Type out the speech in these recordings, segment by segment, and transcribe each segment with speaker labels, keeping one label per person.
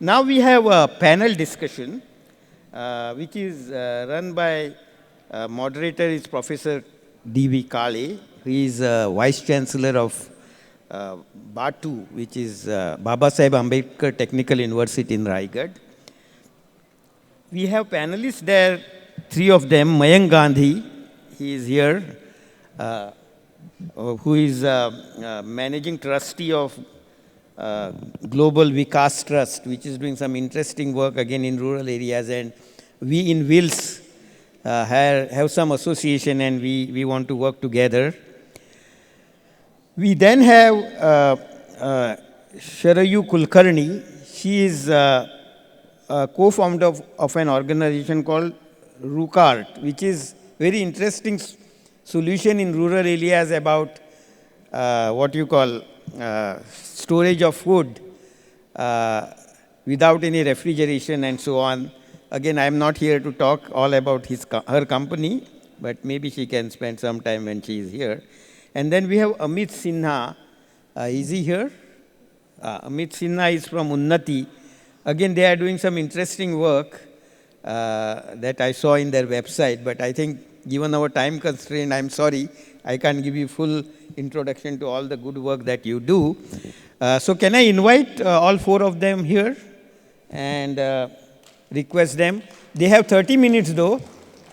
Speaker 1: Now we have a panel discussion, which is run by moderator is Professor D.V. Kale, who is Vice Chancellor of BATU, which is Baba Saheb Ambedkar Technical University in Raigad. We have panelists there, three of them. Mayank Gandhi, he is here, who is Managing Trustee of Global Vikas Trust, which is doing some interesting work again in rural areas. And we in Wills have some association and we want to work together. We then have Sharayu Kulkarni. She is a co-founder of an organization called Rukart, which is very interesting solution in rural areas about what you call storage of food without any refrigeration and so on. Again, I am not here to talk all about her company, but maybe she can spend some time when she is here. And then we have Amit Sinha. Is he here? Amit Sinha is from Unnati. Again, they are doing some interesting work that I saw in their website, but I think given our time constraint, I'm sorry, I can't give you full introduction to all the good work that you do. So can I invite all four of them here and request them? They have 30 minutes though.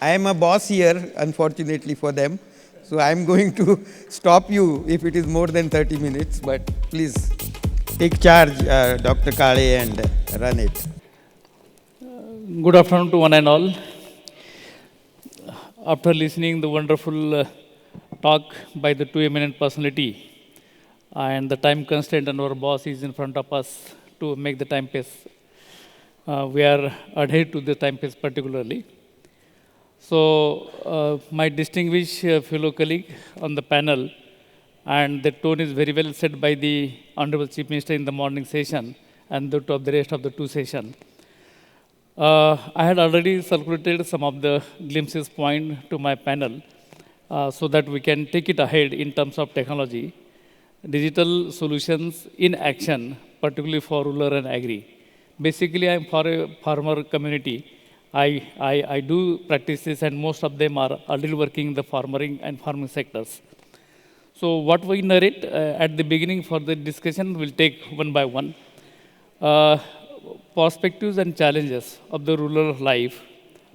Speaker 1: I am a boss here, unfortunately for them. So I'm going to stop you if it is more than 30 minutes, but please take charge, Dr. Kale, and run it.
Speaker 2: Good afternoon to one and all. After listening the wonderful talk by the two eminent personality and the time constraint and our boss is in front of us to make the time pace. We are adhered to the time pace particularly. So my distinguished fellow colleague on the panel, and the tone is very well said by the Honorable Chief Minister in the morning session and the rest of the two sessions. I had already circulated some of the glimpses point to my panel so that we can take it ahead in terms of technology, digital solutions in action, particularly for rural and agri. Basically, I am for a farmer community. I do practice this, and most of them are already working in the farming and farming sectors. So what we narrate at the beginning for the discussion, we'll take one by one. Perspectives and challenges of the rural life,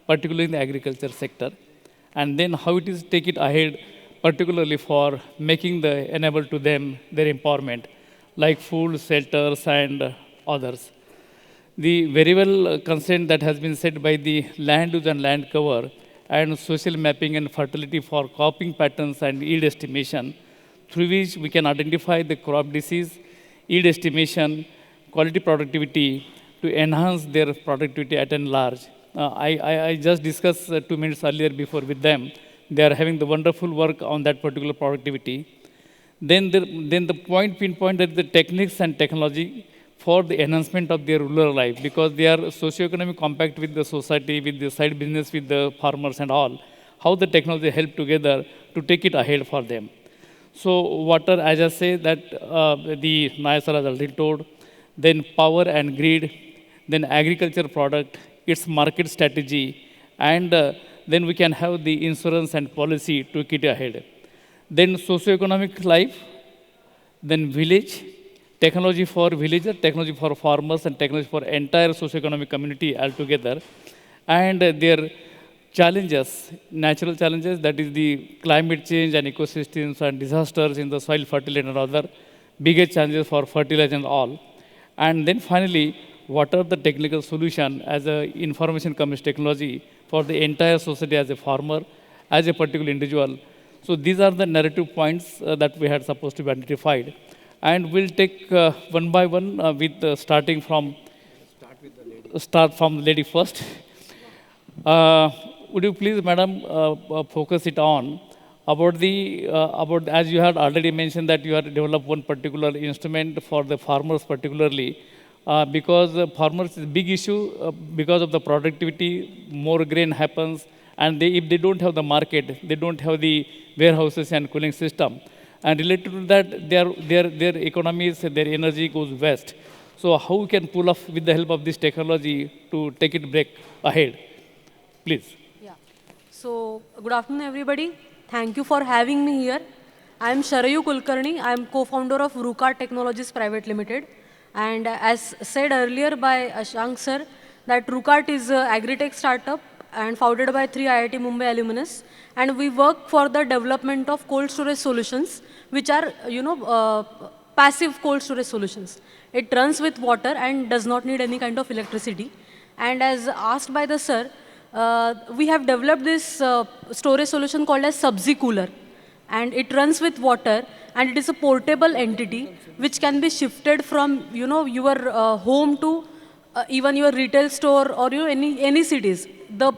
Speaker 2: particularly in the agriculture sector, and then how it is take it ahead, particularly for making the enable to them their empowerment, like food, shelters, and others. The very well consent that has been said by the land use and land cover and social mapping and fertility for cropping patterns and yield estimation, through which we can identify the crop disease, yield estimation, quality productivity to enhance their productivity at and large. I just discussed 2 minutes earlier before with them. They are having the wonderful work on that particular productivity. Then the pinpoint that the techniques and technology for the enhancement of their rural life, because they are socio-economic compact with the society, with the side business, with the farmers and all, how the technology help together to take it ahead for them. So water, as I say, that the Nayasar has already told, then power and grid, then agriculture product, its market strategy, and then we can have the insurance and policy to keep it ahead. Then socio-economic life, then village, technology for villagers, technology for farmers, and technology for entire socio-economic community altogether, and their challenges, natural challenges, that is the climate change and ecosystems and disasters in the soil fertility and other bigger challenges for fertilizer and all. And then finally, what are the technical solution as a information commerce technology for the entire society as a farmer, as a particular individual. So these are the narrative points that we had supposed to be identified. And we'll take one by one with starting from, start from the lady first. Would you please, madam, focus it on about the, as you had already mentioned that you had developed one particular instrument for the farmers particularly, because farmers is a big issue because of the productivity, more grain happens, and if they don't have the market, they don't have the warehouses and cooling system. And related to that, their economies, their energy goes west. So how we can pull off with the help of this technology to take it break ahead? Please.
Speaker 3: Yeah. So, good afternoon, everybody. Thank you for having me here. I am Sharayu Kulkarni. I am co-founder of Rukart Technologies Private Limited. And as said earlier by Ashank sir, that Rukart is an agri-tech startup and founded by 3 IIT Mumbai alumnus. And we work for the development of cold storage solutions, which are, passive cold storage solutions. It runs with water and does not need any kind of electricity. And as asked by the sir, we have developed this storage solution called as Subsea Cooler. And it runs with water, and it is a portable entity which can be shifted from your home to even your retail store or any cities. The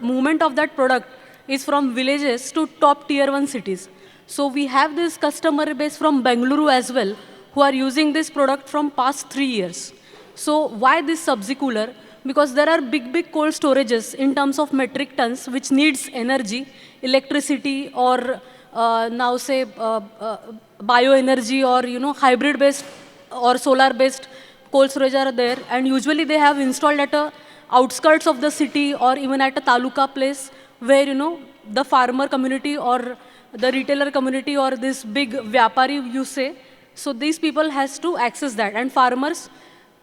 Speaker 3: movement of that product is from villages to top tier 1 cities. So we have this customer base from Bengaluru as well, who are using this product from past 3 years. So why this Subsea Cooler? Because there are big cold storages in terms of metric tons, which needs energy, electricity, or now say bioenergy, or hybrid based or solar based cold storage are there, and usually they have installed at a outskirts of the city or even at a taluka place where the farmer community or the retailer community or this big vyapari you say. So these people has to access that, and farmers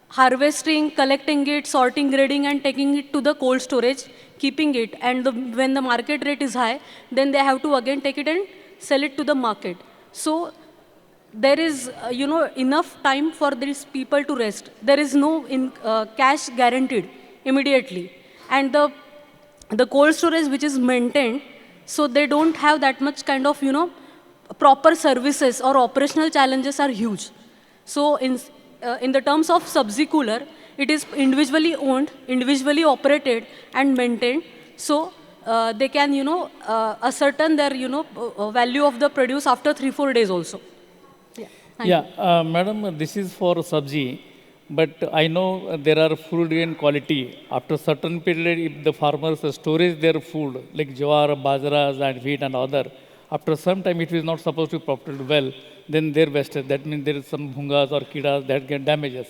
Speaker 3: harvesting, collecting it, sorting, grading, and taking it to the cold storage, keeping it. And when the market rate is high, then they have to again take it and sell it to the market. So there is, enough time for these people to rest. There is no cash guaranteed immediately. And the cold storage which is maintained, so they don't have that much kind of, proper services, or operational challenges are huge. So in the terms of Subsea Cooler, it is individually owned, individually operated and maintained. So they can, ascertain their, value of the produce after 3-4 days also. Yeah. Thank you.
Speaker 2: Madam, this is for Sabji, but I know there are food grain quality. After certain period, if the farmers storage their food, like jawar, bajras and wheat and other, after some time it is not supposed to be propagated well, then they're wasted. That means there is some bhungas or kidas that get damages.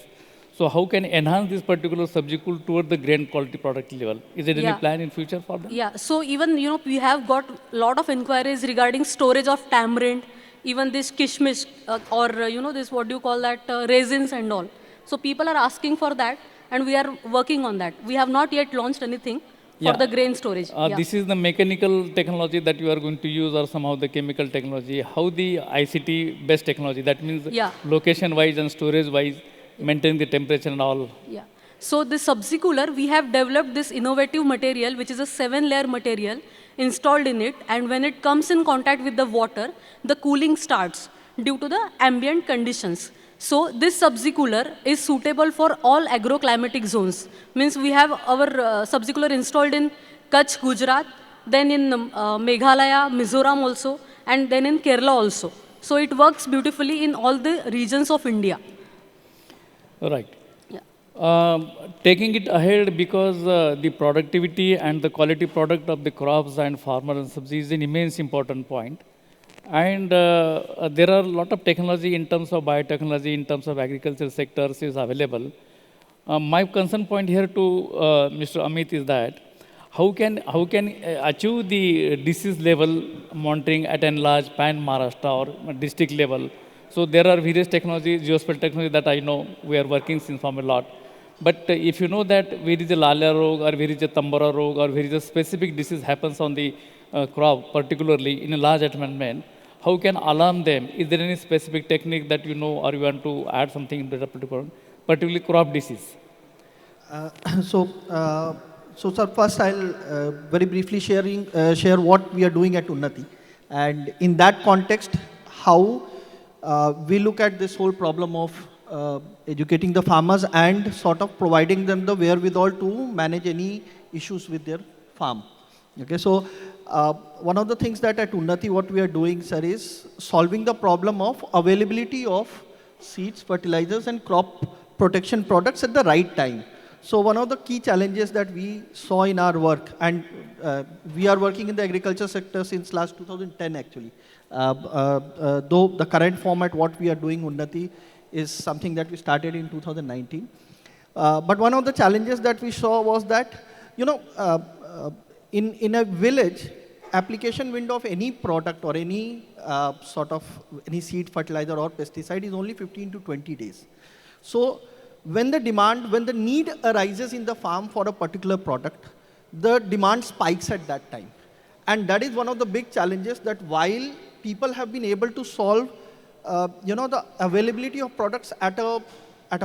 Speaker 2: So how can enhance this particular subject toward the grain quality product level? Is there any plan in future for them?
Speaker 3: Yeah, so even, we have got a lot of inquiries regarding storage of tamarind, even this kishmish, or, this, what do you call that, raisins and all. So people are asking for that, and we are working on that. We have not yet launched anything for the grain storage.
Speaker 2: This is the mechanical technology that you are going to use, or somehow the chemical technology. How the ICT based technology, that means location wise and storage wise, maintain the temperature and all.
Speaker 3: Yeah. So this Subsea Cooler, we have developed this innovative material, which is a 7-layer material installed in it, and when it comes in contact with the water, the cooling starts due to the ambient conditions. So this Subsea Cooler is suitable for all agroclimatic zones. Means we have our Subsea Cooler installed in Kutch, Gujarat, then in Meghalaya, Mizoram also, and then in Kerala also. So it works beautifully in all the regions of India.
Speaker 2: Right. Yeah. Taking it ahead, because the productivity and the quality product of the crops and farmer and subsidy is an immense important point. And there are a lot of technology in terms of biotechnology, in terms of agricultural sectors is available. My concern point here to Mr. Amit is that how can achieve the disease level monitoring at an large pan Maharashtra or district level. So there are various technologies, geospatial technology that I know we are working since from a lot. But if you know that where is a Lalia Rog or where is a Tambara Rog or where is a specific disease happens on the crop, particularly in a large amendment, how can alarm them? Is there any specific technique that you know or you want to add something into that particularly crop disease?
Speaker 4: So, sir, first I'll very briefly share what we are doing at Unnati. And in that context, how we look at this whole problem of educating the farmers and sort of providing them the wherewithal to manage any issues with their farm. Okay, so one of the things that at Unnati what we are doing, sir, is solving the problem of availability of seeds, fertilizers and crop protection products at the right time. So one of the key challenges that we saw in our work, and we are working in the agriculture sector since last 2010 actually. Though the current format what we are doing Unnati is something that we started in 2019. But one of the challenges that we saw was that, in a village, application window of any product or any any seed, fertilizer or pesticide is only 15 to 20 days. So when the need arises in the farm for a particular product, the demand spikes at that time. And that is one of the big challenges, that while people have been able to solve, the availability of products at a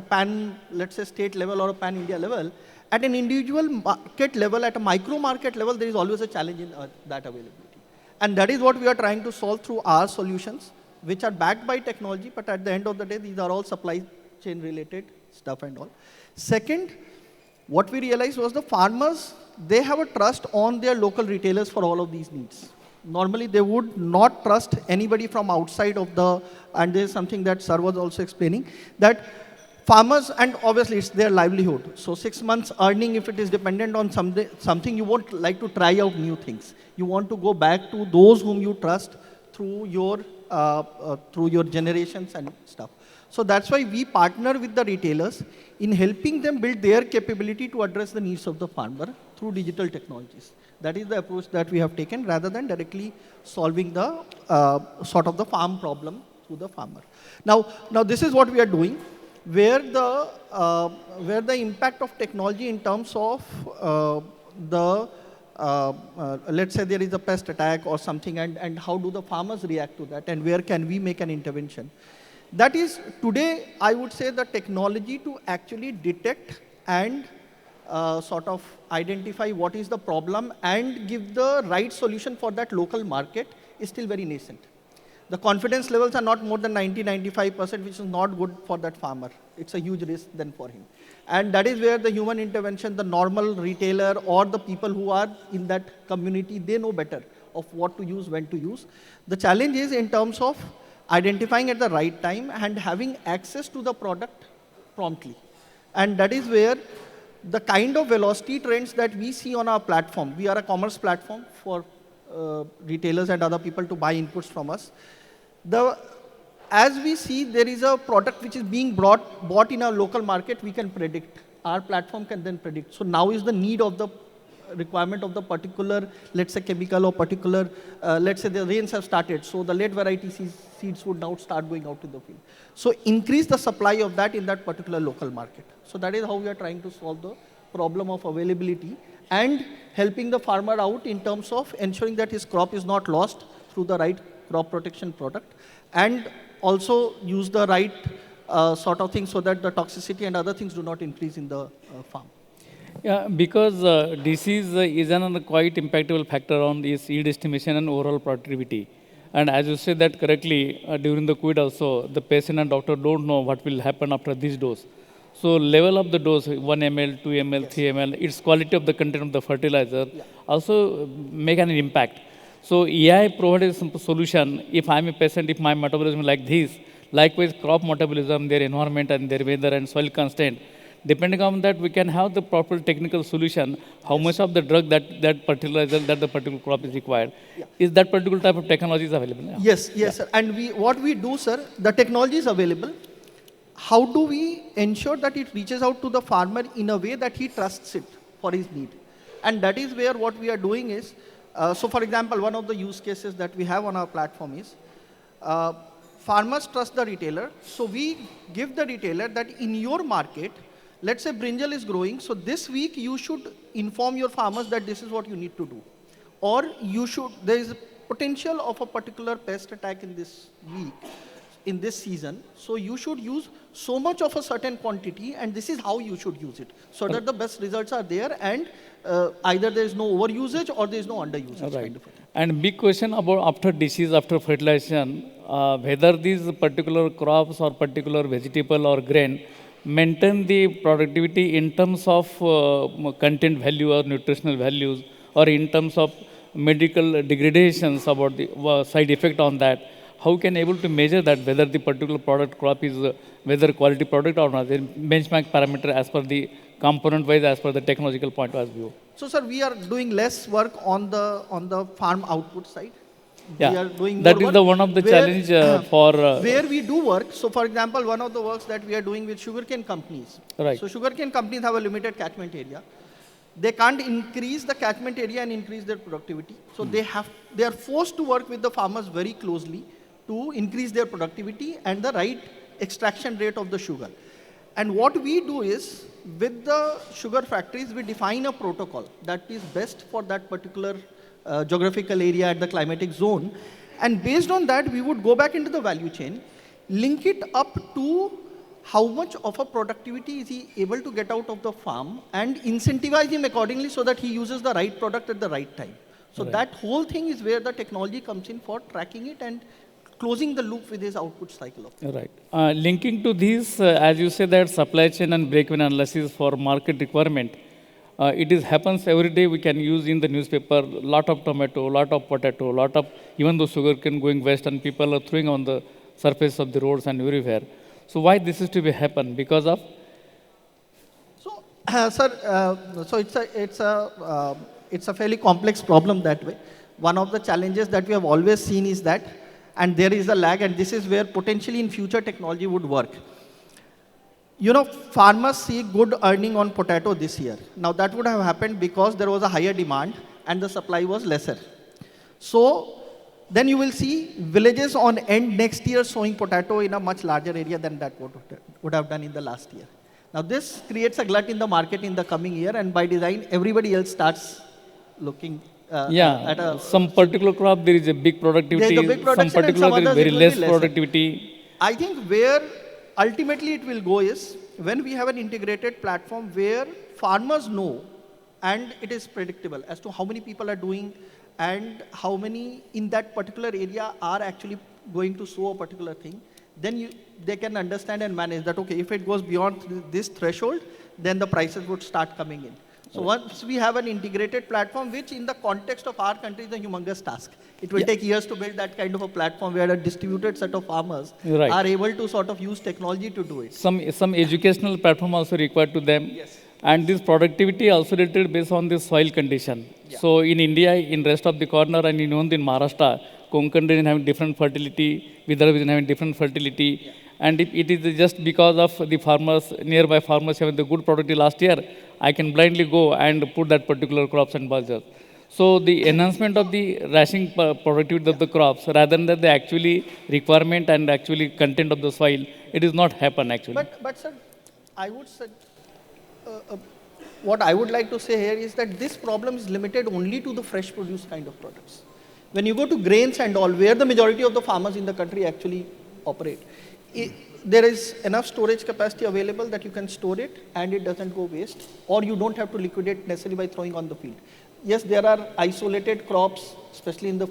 Speaker 4: pan, let's say state level or a pan India level, at an individual market level, at a micro market level, there is always a challenge in that availability. And that is what we are trying to solve through our solutions, which are backed by technology, but at the end of the day, these are all supply chain related stuff and all. Second, what we realized was the farmers, they have a trust on their local retailers for all of these needs. Normally, they would not trust anybody from outside of and there's something that Sir was also explaining, that farmers, and obviously it's their livelihood. So 6 months earning, if it is dependent on something, you won't like to try out new things. You want to go back to those whom you trust through your generations and stuff. So that's why we partner with the retailers in helping them build their capability to address the needs of the farmer through digital technologies. That is the approach that we have taken, rather than directly solving the the farm problem through the farmer. Now this is what we are doing, where the impact of technology in terms of let's say there is a pest attack or something, and how do the farmers react to that, and where can we make an intervention. That is, today, I would say the technology to actually detect and identify what is the problem and give the right solution for that local market is still very nascent. The confidence levels are not more than 90-95%, which is not good for that farmer. It's a huge risk then for him. And that is where the human intervention, the normal retailer or the people who are in that community, they know better of what to use, when to use. The challenge is in terms of identifying at the right time and having access to the product promptly. And that is where the kind of velocity trends that we see on our platform, we are a commerce platform for retailers and other people to buy inputs from us. As we see there is a product which is being bought in our local market, we can predict. Our platform can then predict. So now is the need of the requirement of the particular, let's say chemical or particular, let's say the rains have started, so the late variety seeds would now start going out to the field. So increase the supply of that in that particular local market. So that is how we are trying to solve the problem of availability and helping the farmer out in terms of ensuring that his crop is not lost through the right crop protection product, and also use the right thing so that the toxicity and other things do not increase in the farm.
Speaker 2: Yeah, because disease is another quite impactful factor on this yield estimation and overall productivity. And as you said that correctly, during the COVID also, the patient and doctor don't know what will happen after this dose. So level up the dose, 1 ml, 2 ml, yes, 3 ml, its quality of the content of the fertilizer, yeah, also make an impact. So AI provided some solution. If I'm a patient, if my metabolism is like this, likewise crop metabolism, their environment and their weather and soil constant, depending on that, we can have the proper technical solution, how yes, much of the drug that the particular crop is required. Yeah. Is that particular type of technology is available? Yeah.
Speaker 4: Yes, yes, yeah, sir. And what we do, sir, the technology is available. How do we ensure that it reaches out to the farmer in a way that he trusts it for his need? And that is where what we are doing is, so for example, one of the use cases that we have on our platform is, farmers trust the retailer. So we give the retailer that in your market, let's say brinjal is growing, so this week you should inform your farmers that this is what you need to do. Or there is a potential of a particular pest attack in this week, in this season, so you should use so much of a certain quantity, and this is how you should use it, so that the best results are there, and either there is no overusage or there is no underusage.
Speaker 2: Right.
Speaker 4: Kind of thing.
Speaker 2: And big question about after disease, after fertilization, whether these particular crops or particular vegetable or grain maintain the productivity in terms of content value or nutritional values, or in terms of medical degradations about the side effect on that. How can able to measure that, whether the particular product crop is whether quality product or not, the benchmark parameter as per the component wise, as per the technological point of view?
Speaker 4: So sir, we are doing less work on the farm output side. we
Speaker 2: Yeah,
Speaker 4: are doing
Speaker 2: that
Speaker 4: more
Speaker 2: is
Speaker 4: work
Speaker 2: the one of the challenge for
Speaker 4: where we do work. So, for example, one of the works that we are doing with sugarcane companies.
Speaker 2: right.
Speaker 4: So, sugarcane companies have a limited catchment area. They can't increase the catchment area and increase their productivity. So, they are forced to work with the farmers very closely to increase their productivity and the right extraction rate of the sugar. And what we do is, with the sugar factories, we define a protocol that is best for that particular geographical area and the climatic zone. And based on that, we would go back into the value chain, link it up to how much of a productivity is he able to get out of the farm, and incentivize him accordingly so that he uses the right product at the right time. So
Speaker 2: Right.
Speaker 4: that whole thing is where the technology comes in for tracking it and closing the loop with his output cycle of.
Speaker 2: Right. Linking to these, as you say that supply chain and break-even analysis for market requirement, it is happens every day. We can use in the newspaper lot of tomato, lot of potato, lot of even though sugarcane going west and people are throwing on the surface of the roads and everywhere. So why this is to be happen? Because of
Speaker 4: So, sir, so it's a fairly complex problem that way. One of the challenges that we have always seen is that, and there is a lag, and this is where potentially in future technology would work. You know, farmers see good earning on potato this year. Now that would have happened because there was a higher demand and the supply was lesser. So then you will see villages on end next year sowing potato in a much larger area than that would have done in the last year. Now this creates a glut in the market in the coming year, and by design everybody else starts looking at a,
Speaker 2: some particular crop there is a big productivity,
Speaker 4: there's a big
Speaker 2: some
Speaker 4: production and
Speaker 2: particular
Speaker 4: some
Speaker 2: there is
Speaker 4: others
Speaker 2: very
Speaker 4: it will
Speaker 2: less
Speaker 4: be lesser.
Speaker 2: productivity.
Speaker 4: I think where ultimately it will go is when we have an integrated platform where farmers know and it is predictable as to how many people are doing and how many in that particular area are actually going to sow a particular thing. Then they can understand and manage that, okay, if it goes beyond this threshold, then the prices would start coming in. So once we have an integrated platform, which in the context of our country is a humongous task. It will take years to build that kind of a platform where a distributed set of farmers
Speaker 2: Right.
Speaker 4: are able to sort of use technology to do it.
Speaker 2: Some educational platform also required to them.
Speaker 4: Yes.
Speaker 2: And this productivity also related based on the soil condition.
Speaker 4: Yeah.
Speaker 2: So in India, in rest of the corner and in Maharashtra, Konkan region having different fertility, Vidarbha region having different fertility.
Speaker 4: Yeah.
Speaker 2: And if it is just because of the farmers, nearby farmers having the good productivity last year, I can blindly go and put that particular crops and budget. So the enhancement of the rationing productivity of the crops rather than the actually requirement and actually content of the soil, it is not happen actually.
Speaker 4: But sir, I would say, what I would like to say here is that this problem is limited only to the fresh produce kind of products. When you go to grains and all, where the majority of the farmers in the country actually operate, there is enough storage capacity available that you can store it and it doesn't go waste, or you don't have to liquidate necessarily by throwing on the field. Yes, there are isolated crops, especially in the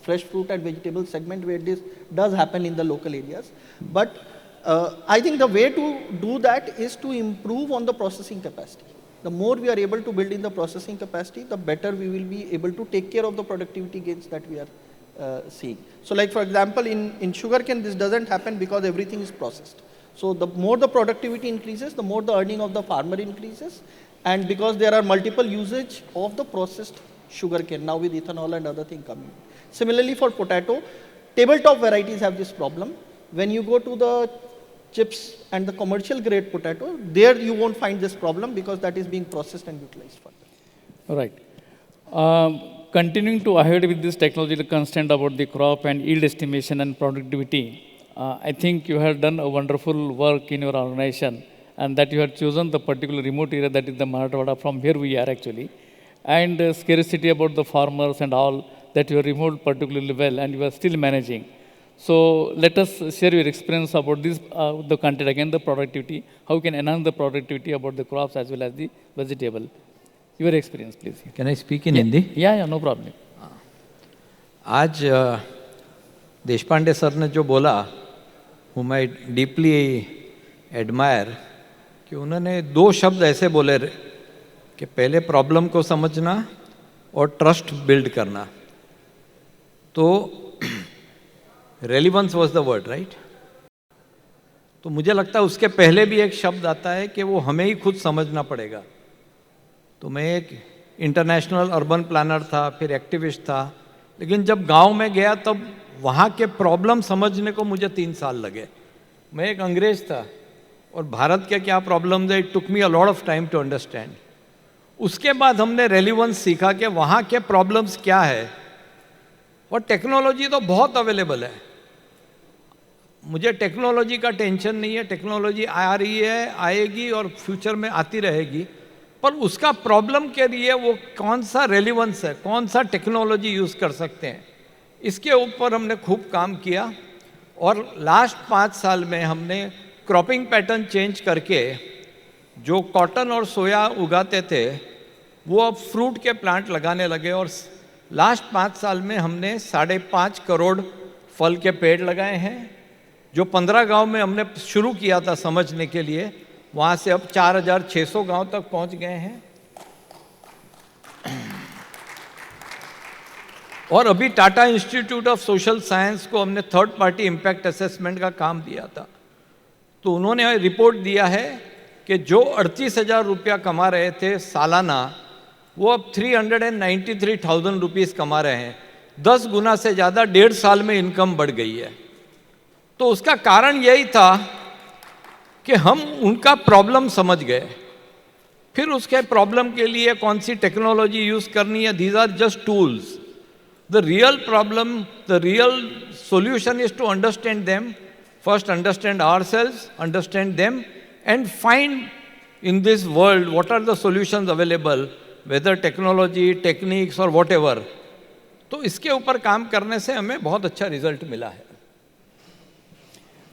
Speaker 4: fresh fruit and vegetable segment, where this does happen in the local areas. But I think the way to do that is to improve on the processing capacity. The more we are able to build in the processing capacity, the better we will be able to take care of the productivity gains that we are seeing. So like for example, in sugarcane, this doesn't happen because everything is processed. So the more the productivity increases, the more the earning of the farmer increases. And because there are multiple usage of the processed sugarcane, now with ethanol and other things coming. Similarly for potato, tabletop varieties have this problem. When you go to the chips and the commercial grade potato, there you won't find this problem because that is being processed and utilized further.
Speaker 2: Right. Continuing to ahead with this technological constraint about the crop and yield estimation and productivity, I think you have done a wonderful work in your organization, and that you have chosen the particular remote area that is the Marathwada from where we are actually, and scarcity about the farmers and all that you have removed particularly well and you are still managing. So let us share your experience about this, the content again, the productivity, how you can enhance the productivity about the crops as well as the vegetable. Your experience, please.
Speaker 5: Can I speak in Hindi?
Speaker 2: Yeah, no problem.
Speaker 5: आज Deshpande sir ने जो बोला, whom I deeply admire, कि उन्होंने दो शब्द ऐसे बोले कि पहले प्रॉब्लम को समझना और ट्रस्ट बिल्ड करना. तो relevance was the word, right? तो मुझे लगता है उसके पहले भी एक शब्द आता है कि वो हमें ही खुद समझना पड़ेगा. तो मैं एक इंटरनेशनल अर्बन प्लानर था, फिर एक्टिविस्ट था, लेकिन जब गांव में गया तब वहाँ के प्रॉब्लम समझने को मुझे 3 साल लगे। मैं एक अंग्रेज था और भारत के क्या प्रॉब्लम्स है, it took me a lot of time to understand. उसके बाद हमने रेलिवेंस सीखा कि वहाँ के प्रॉब्लम्स क्या है, और टेक्नोलॉजी तो बहुत अवेलेबल है। मुझे टेक्नोलॉजी का टेंशन नहीं है, टेक्नोलॉजी आ रही है, आएगी और फ्यूचर में आती रहेगी, पर उसका प्रॉब्लम के लिए वो कौन सा रेलिवेंस है, कौन सा टेक्नोलॉजी यूज़ कर सकते हैं, इसके ऊपर हमने खूब काम किया। और लास्ट 5 साल में हमने क्रॉपिंग पैटर्न चेंज करके जो कॉटन और सोया उगाते थे वो अब फ्रूट के प्लांट लगाने लगे, और लास्ट 5 साल में हमने 5.5 करोड़ फल के पेड़ लगाए हैं। जो 15 गांव में हमने शुरू किया था समझने के लिए, वहाँ से अब 4,600 गांव तक पहुँच गए हैं। और अभी Tata institute of social science को हमने थर्ड पार्टी इम्पैक्ट असेसमेंट का काम दिया था, तो उन्होंने रिपोर्ट दिया है कि जो 38,000 रुपया कमा रहे थे सालाना, वो अब 393,000 रुपीज़ कमा रहे हैं। 10 गुना से ज़्यादा 1.5 साल में इनकम बढ़ गई है। तो उसका कारण यही था कि हम उनका प्रॉब्लम समझ गए, फिर उसके प्रॉब्लम के लिए कौन सी टेक्नोलॉजी यूज़ करनी है, these are just tools. The real problem, the real solution is to understand them. First understand ourselves, understand them, and find in this world what are the solutions available, whether technology, techniques or whatever. तो इसके ऊपर काम करने से हमें बहुत अच्छा result मिला है।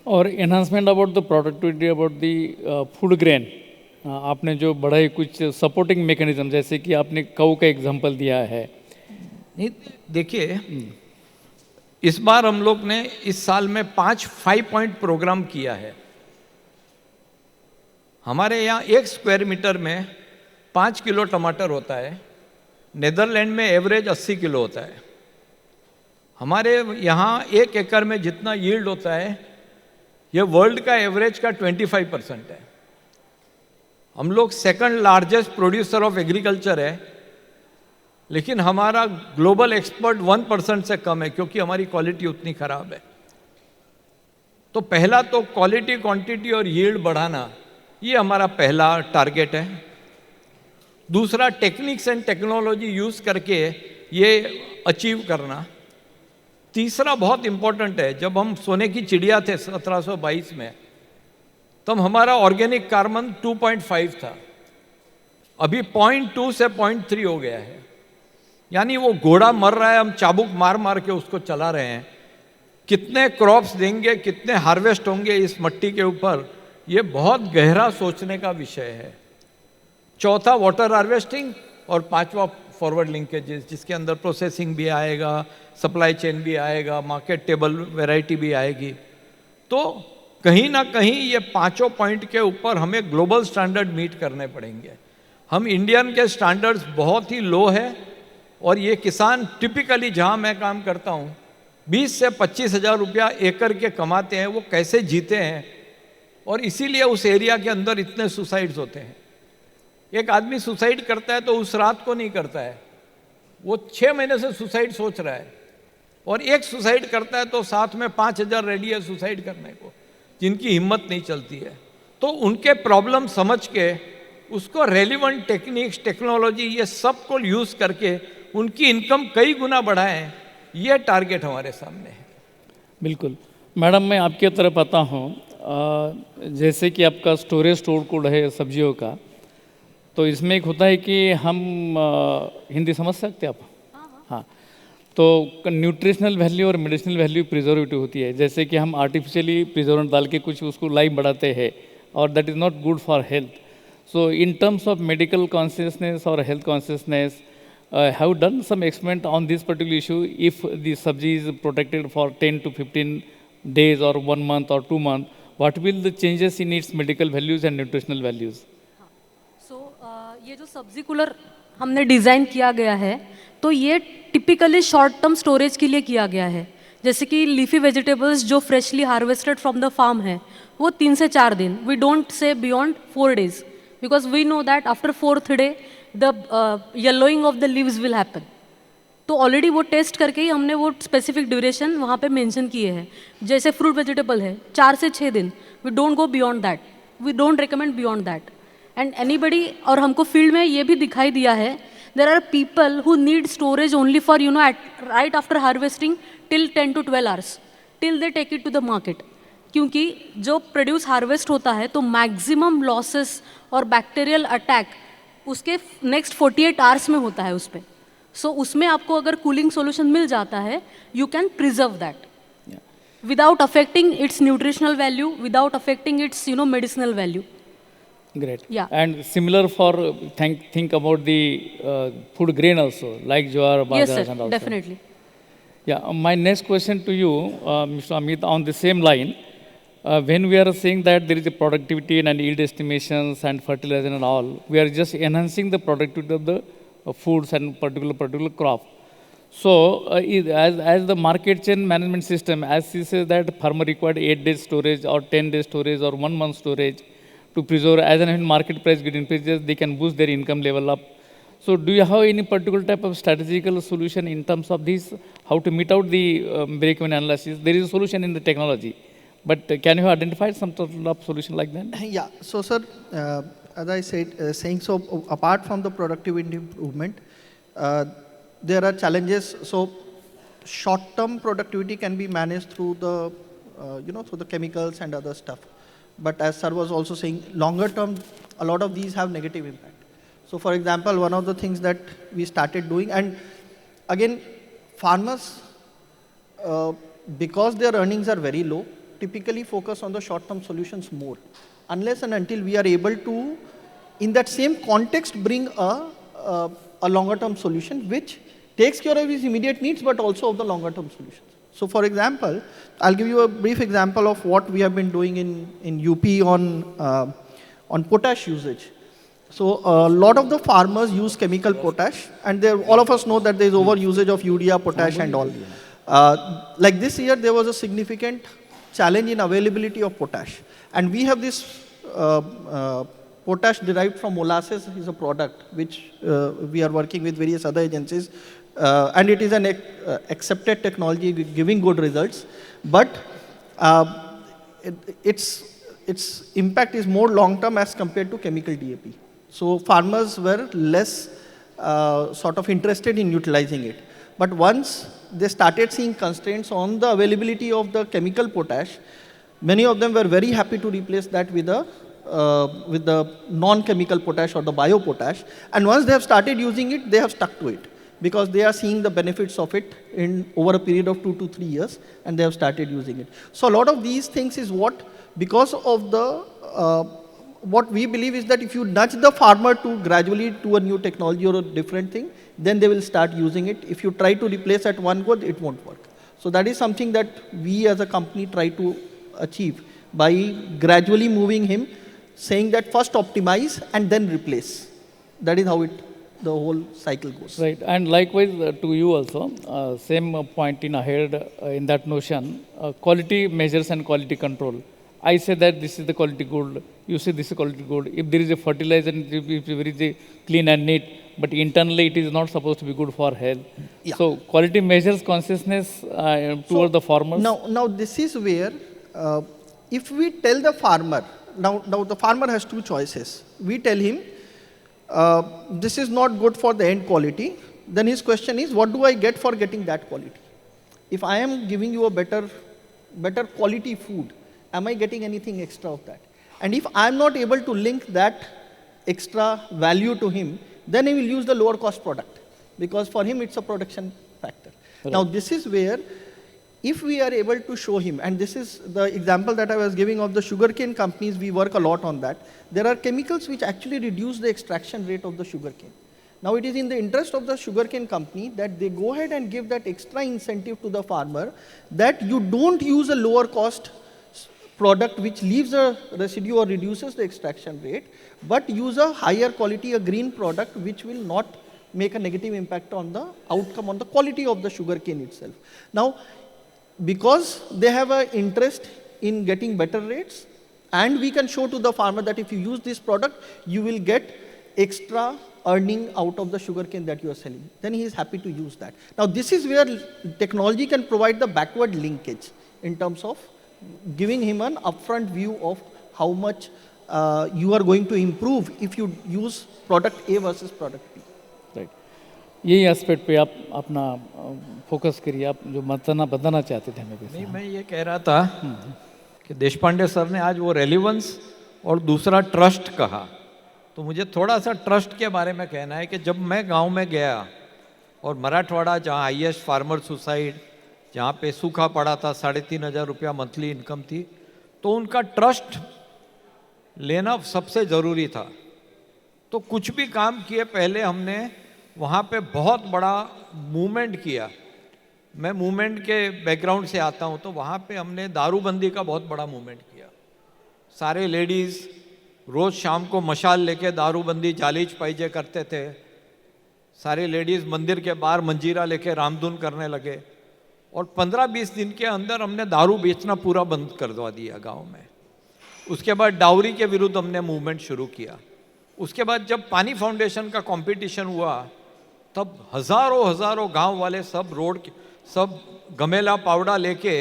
Speaker 2: और enhancement about the productivity about the food grain, आपने जो बढ़ाई कुछ सपोर्टिंग मैकेनिज्म, जैसे कि आपने काऊ का एग्जांपल दिया है।
Speaker 5: नहीं, देखिए इस बार हम लोग ने इस साल में 5 पॉइंट प्रोग्राम किया है। हमारे यहाँ 1 स्क्वायर मीटर में 5 किलो टमाटर होता है, नेदरलैंड में एवरेज 80 किलो होता है। हमारे यहाँ 1 एकड़ में जितना यील्ड होता है, ये वर्ल्ड का एवरेज का 25% है। हम लोग second largest producer of agriculture है, लेकिन हमारा ग्लोबल एक्सपोर्ट 1% से कम है, क्योंकि हमारी क्वालिटी उतनी खराब है। तो पहला तो क्वालिटी, क्वांटिटी और यील्ड बढ़ाना, ये हमारा पहला टारगेट है। दूसरा, टेक्निक्स एंड टेक्नोलॉजी यूज करके ये अचीव करना। तीसरा बहुत इंपॉर्टेंट है, जब हम सोने की चिड़िया थे 1722 में, तब हमारा ऑर्गेनिक कार्बन 2.5 था, अभी 0.2 से 0.3 हो गया है। यानी वो घोड़ा मर रहा है, हम चाबुक मार मार के उसको चला रहे हैं। कितने क्रॉप्स देंगे, कितने हार्वेस्ट होंगे इस मट्टी के ऊपर, ये बहुत गहरा सोचने का विषय है। चौथा, वाटर हार्वेस्टिंग, और पांचवा फॉरवर्ड लिंकेजेस, जिसके अंदर प्रोसेसिंग भी आएगा, सप्लाई चेन भी आएगा, मार्केट टेबल वैरायटी भी आएगी। तो कहीं ना कहीं ये 5 पॉइंट के ऊपर हमें ग्लोबल स्टैंडर्ड मीट करने पड़ेंगे। हम इंडियन के स्टैंडर्ड्स बहुत ही लो है, और ये किसान टिपिकली जहाँ मैं काम करता हूँ 20 से 25 हज़ार रुपया एकड़ के कमाते हैं, वो कैसे जीते हैं, और इसीलिए उस एरिया के अंदर इतने सुसाइड्स होते हैं। एक आदमी सुसाइड करता है तो उस रात को नहीं करता है, वो 6 महीने से सुसाइड सोच रहा है, और एक सुसाइड करता है तो साथ में 5,000 रेडी है सुसाइड करने को, जिनकी हिम्मत नहीं चलती है। तो उनके प्रॉब्लम समझ के उसको रेलिवेंट टेक्निक्स, टेक्नोलॉजी, ये सब को यूज़ करके उनकी इनकम कई गुना बढ़ाएं, ये टारगेट हमारे सामने है।
Speaker 2: बिल्कुल मैडम, मैं आपके तरफ आता हूँ। जैसे कि आपका स्टोरेज स्टोर कोड है सब्जियों का, तो इसमें एक होता है कि हम हिंदी समझ सकते हैं आप? हाँ। तो न्यूट्रिशनल वैल्यू और मेडिसिनल वैल्यू प्रिजर्वेटिव होती है। जैसे कि हम आर्टिफिशियली प्रिजर्वेंट डाल के कुछ उसको लाइफ बढ़ाते हैं, और that is not good for health. So in terms of medical consciousness और health consciousness, have done some experiment on this particular issue. If the sabji is protected for 10 to 15 days or 1 month or 2 months, what will the changes in its medical values and nutritional values?
Speaker 3: So ये जो सब्जी cooler हमने design किया गया है, तो ये typically short term storage के लिए किया गया है। जैसे कि लीफी वेजिटेबल्स जो freshly harvested from the farm है, वो 3 से 4 दिन, we don't say beyond 4 days, because we know that after 4th day the yellowing of the leaves will happen. तो ऑलरेडी वो टेस्ट करके ही हमने वो स्पेसिफिक ड्यूरेशन वहाँ पे मेंशन किए हैं. जैसे फ्रूट वेजिटेबल है 4 से 6 दिन, we don't go beyond that, we don't recommend beyond that. And anybody, और हमको फील्ड में ये भी दिखाई दिया है, there are people who need storage only for right after harvesting till 10 to 12 hours, till they take it to the market. क्योंकि जो प्रोड्यूस हार्वेस्ट होता है तो मैक्सिमम लॉसेस और बैक्टीरियल अटैक उसके नेक्स्ट 48 hours में होता है उस पर. सो उसमें आपको अगर कूलिंग सोल्यूशन मिल जाता है, you can preserve that without affecting its nutritional value, without affecting its medicinal value.
Speaker 2: Great.
Speaker 3: Yeah.
Speaker 2: And similar for think about the food grain also, like jowar,
Speaker 3: Yes,
Speaker 2: bajra,
Speaker 3: sir,
Speaker 2: and also.
Speaker 3: definitely.
Speaker 2: Yeah. My next question to you, Mr. Amit, on the same line, when we are saying that there is a productivity and yield estimations and fertilizer and all, we are just enhancing the productivity of the foods and particular crop. So, as the market chain management system, as he says that farmer required 8 days storage or 10 days storage or 1 month storage to preserve, as and when market price get increases, they can boost their income level up. So, do you have any particular type of strategical solution in terms of this, how to meet out the break-even analysis? There is a solution in the technology, but can you identify some sort of solution like that?
Speaker 4: Yeah, so sir, as I said, saying so, apart from the productivity improvement, there are challenges. So short-term productivity can be managed through the, through the chemicals and other stuff. But as sir was also saying, longer term, a lot of these have negative impact. So for example, one of the things that we started doing, and again, farmers, because their earnings are very low, typically focus on the short-term solutions more. Unless and until we are able to, in that same context, bring a longer-term solution, which takes care of his immediate needs, but also of the longer-term solutions. So for example, I'll give you a brief example of what we have been doing in UP on potash usage. So a lot of the farmers use chemical potash, and all of us know that there is over-usage of urea, potash and all. Like this year, there was a significant challenge in availability of potash. And we have this potash derived from molasses is a product which we are working with various other agencies. And it is an accepted technology giving good results, but its impact is more long-term as compared to chemical DAP. So farmers were less sort of interested in utilizing it. But once they started seeing constraints on the availability of the chemical potash, many of them were very happy to replace that with the non-chemical potash or the bio-potash. And once they have started using it, they have stuck to it, because they are seeing the benefits of it in over a period of 2 to 3 years, and they have started using it. So a lot of these things is what, because of the, what we believe is that if you nudge the farmer to gradually to a new technology or a different thing, then they will start using it. If you try to replace at one go, it won't work. So that is something that we as a company try to achieve by gradually moving him, saying that first optimize and then replace. That is how the whole cycle goes.
Speaker 2: Right, and likewise to you also, same point in ahead in that notion, quality measures and quality control. I say that this is the quality good, you say this is quality good. If there is a fertilizer, if there is a clean and neat, but internally it is not supposed to be good for health. Yeah. So quality measures consciousness towards the farmers.
Speaker 4: Now this is where, if we tell the farmer, now the farmer has two choices. We tell him, this is not good for the end quality. Then his question is, what do I get for getting that quality? If I am giving you a better quality food, am I getting anything extra of that? And if I am not able to link that extra value to him, then he will use the lower cost product, because for him it's a production factor. Right. Now this is where, if we are able to show him, and this is the example that I was giving of the sugarcane companies, we work a lot on that. There are chemicals which actually reduce the extraction rate of the sugarcane. Now it is in the interest of the sugarcane company that they go ahead and give that extra incentive to the farmer, that you don't use a lower cost product which leaves a residue or reduces the extraction rate, but use a higher quality, a green product which will not make a negative impact on the outcome, on the quality of the sugarcane itself. Now, because they have an interest in getting better rates, and we can show to the farmer that if you use this product, you will get extra earning out of the sugarcane that you are selling. Then he is happy to use that. Now this is where technology can provide the backward linkage in terms of giving him an upfront view of how much you are going to improve if you use product A versus product B.
Speaker 2: Right, यही aspect पे आप अपना focus करिए, आप जो बताना चाहते थे हमें।
Speaker 5: नहीं, मैं ये कह रहा था कि देशपांडे सर ने आज वो रेलिवेंस और दूसरा ट्रस्ट कहा, तो मुझे थोड़ा सा ट्रस्ट के बारे में कहना है कि जब मैं गांव में गया और मराठवाड़ा जहां हाईएस्ट फार्मर सुसाइड, जहां पे सूखा पड़ा था, 3,500 रुपया मंथली इनकम थी, तो उनका ट्रस्ट लेना सबसे ज़रूरी था। तो कुछ भी काम किए पहले हमने वहाँ पे बहुत बड़ा मूवमेंट किया। मैं मूवमेंट के बैकग्राउंड से आता हूँ, तो वहाँ पे हमने दारूबंदी का बहुत बड़ा मूवमेंट किया। सारे लेडीज़ रोज़ शाम को मशाल लेके दारूबंदी जालीच पाइजे करते थे। सारे लेडीज़ मंदिर के बाहर मंजीरा लेके रामधुन करने लगे और 15-20 दिन के अंदर हमने दारू बेचना पूरा बंद करवा दिया गांव में। उसके बाद डाउरी के विरुद्ध हमने मूवमेंट शुरू किया। उसके बाद जब पानी फाउंडेशन का कंपटीशन हुआ, तब हज़ारों गांव वाले सब गमेला पावड़ा लेके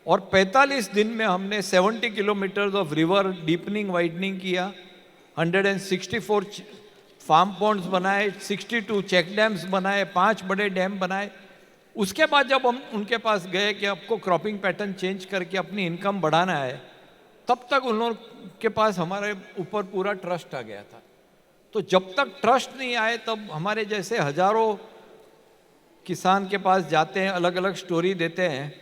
Speaker 5: और 45 दिन में हमने 70 kilometre of river deepening widening किया, 164 फार्म पॉन्ड्स बनाए, 62 चेक डैम्स बनाए, 5 बड़े डैम बनाए। उसके बाद जब हम उनके पास गए कि आपको क्रॉपिंग पैटर्न चेंज करके अपनी इनकम बढ़ाना है, तब तक उन लोगों के पास हमारे ऊपर पूरा ट्रस्ट आ गया था। तो जब तक ट्रस्ट नहीं आए, तब हमारे जैसे हजारों किसान के पास जाते हैं, अलग अलग स्टोरी देते हैं।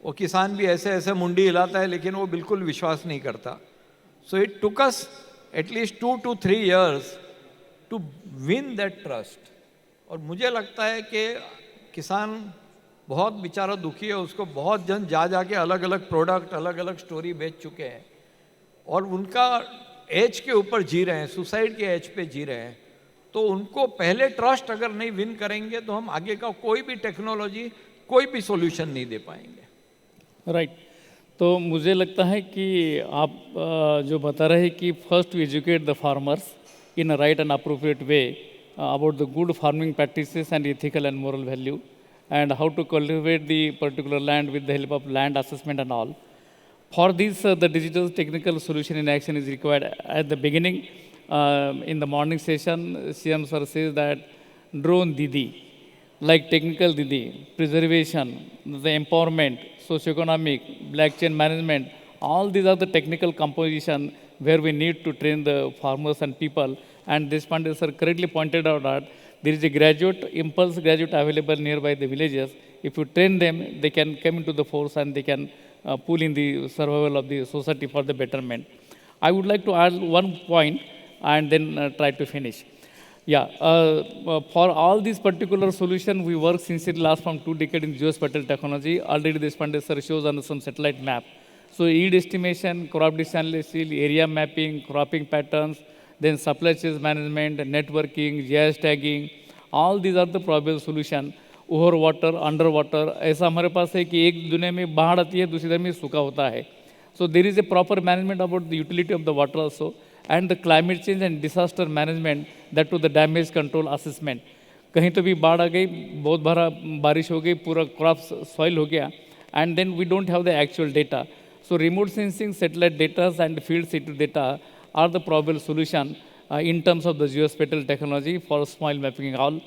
Speaker 5: वो किसान भी ऐसे ऐसे मुंडी हिलाता है, लेकिन वो बिल्कुल विश्वास नहीं करता। So it took us at least 2 to 3 years to win that trust. और मुझे लगता है कि किसान बहुत बेचारा दुखी है, उसको बहुत जन जाके अलग अलग प्रोडक्ट, अलग अलग स्टोरी बेच चुके हैं और उनका एज के ऊपर जी रहे हैं, सुसाइड के एज पे जी रहे हैं। तो उनको पहले ट्रस्ट अगर नहीं विन करेंगे, तो हम आगे का कोई भी टेक्नोलॉजी, कोई भी सॉल्यूशन नहीं दे पाएंगे।
Speaker 2: राइट, तो मुझे लगता है कि आप जो बता रहे हैं कि first to educate the farmers in a right and appropriate way about the good farming practices and ethical and moral value, and how to cultivate the particular land with the help of land assessment and all. For this, the digital technical solution in action is required. At the beginning, in the morning session, CM sir says that drone Didi, like technical Didi, preservation, the empowerment, socioeconomic, blockchain management, all these are the technical composition where we need to train the farmers and people. And this Pandey sir correctly pointed out that there is a impulse graduate available nearby the villages. If you train them, they can come into the force and they can pull in the survival of the society for the betterment. I would like to add one point and then try to finish. Yeah, for all these particular solution, we work sincerely last from 2 decades in geospatial technology. Already this Pandey sir shows on some satellite map. So yield estimation, crop analysis, area mapping, cropping patterns, then supply chain management, networking, GIS tagging, all these are the probable solution. Over water, under water, ऐसा हमारे पास है कि एक दुनिया में बाढ़ आती है, दूसरी दुनिया में सूखा होता है. So there is a proper management about the utility of the water also, and the climate change and disaster management, that to the damage control assessment. कहीं तो भी बाढ़ आ गई, बहुत बड़ा बारिश हो गई, पूरा क्रॉप सॉइल हो गया, and then we don't have the actual data. So remote sensing, satellite data and field city data are the probable solution in terms of the geospatial technology for soil mapping and all.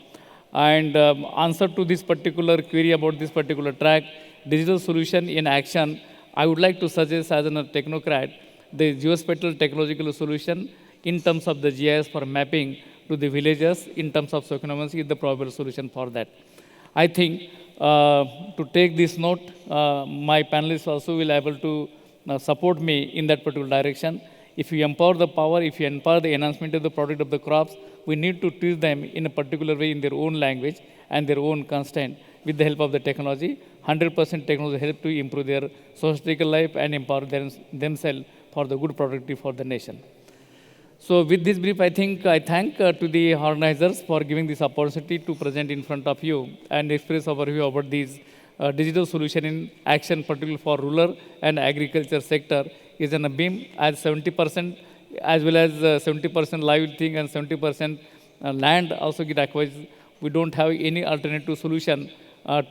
Speaker 2: And answer to this particular query about this particular track, digital solution in action, I would like to suggest as a technocrat, the geospatial technological solution in terms of the GIS for mapping to the villages in terms of socioeconomics is the probable solution for that. I think to take this note, my panelists also will able to support me in that particular direction. If you empower the power, if you empower the enhancement of the product of the crops, we need to teach them in a particular way in their own language and their own constraint with the help of the technology. 100% technology help to improve their societal life and empower themselves for the good productivity for the nation. So with this brief, I think I thank to the organizers for giving this opportunity to present in front of you and express overview about these digital solution in action, particularly for rural and agriculture sector, is in a beam as 70%, as well as 70% live thing and 70% land also get acquired. We don't have any alternative solution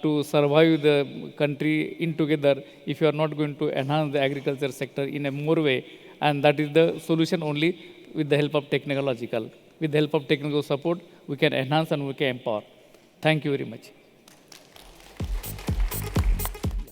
Speaker 2: to survive the country in together if you are not going to enhance the agriculture sector in a more way. And that is the solution only with the help of technological. With the help of technical support, we can enhance and we can empower. Thank you very much.